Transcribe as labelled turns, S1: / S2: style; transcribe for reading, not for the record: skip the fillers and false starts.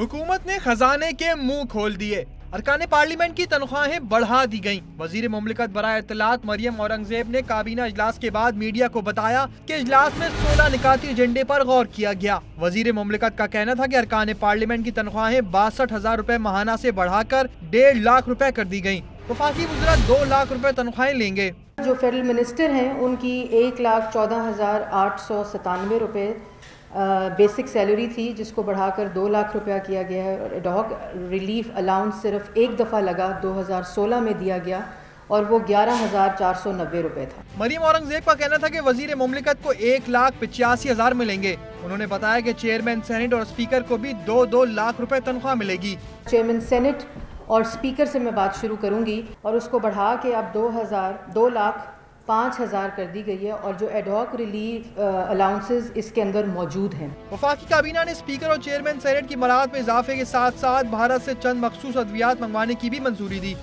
S1: हुकूमत ने खजाने के मुंह खोल दिए। अरकान पार्लियामेंट की तनख्वाहें बढ़ा दी गईं। वजीर मुमलिकत बराए इत्तलात मरियम औरंगजेब ने काबीना इजलास के बाद मीडिया को बताया कि इजलास में 16 निकाती एजेंडे पर गौर किया गया। वजीर मुमलिकत का कहना था कि अरकान पार्लियामेंट की तनख्वाहें 62,000 रुपए माहाना से बढ़ाकर 1.5 लाख रुपए कर दी गयी। वफाकी वज़रा 2 लाख रुपए तनख्वाहें लेंगे।
S2: जो फेडरल मिनिस्टर हैं उनकी 1,14,897 रुपए बेसिक सैलरी थी, जिसको बढ़ाकर 2 लाख रुपया किया गया है। और एडहॉक रिलीफ अलाउंस सिर्फ एक दफ़ा लगा 2016 में दिया गया और वो 11,490 रुपए था।
S1: मरियम औरंगजेब का कहना था कि वजीर मुमलिकत को 1,85,000 मिलेंगे। उन्होंने बताया कि चेयरमैन सेनेट और स्पीकर को भी 2-2 लाख रुपए तनख्वाह मिलेगी।
S2: चेयरमैन सेनेट और स्पीकर से मैं बात शुरू करूंगी और उसको बढ़ा के अब 2,05,000 कर दी गई है और जो एडहॉक रिलीफ अलाउंसेस इसके अंदर मौजूद हैं।
S1: वफाकी काबीना ने स्पीकर और चेयरमैन सेनेट की मराहत में इजाफे के साथ साथ भारत से चंद मखसूस अद्वियात मंगवाने की भी मंजूरी दी।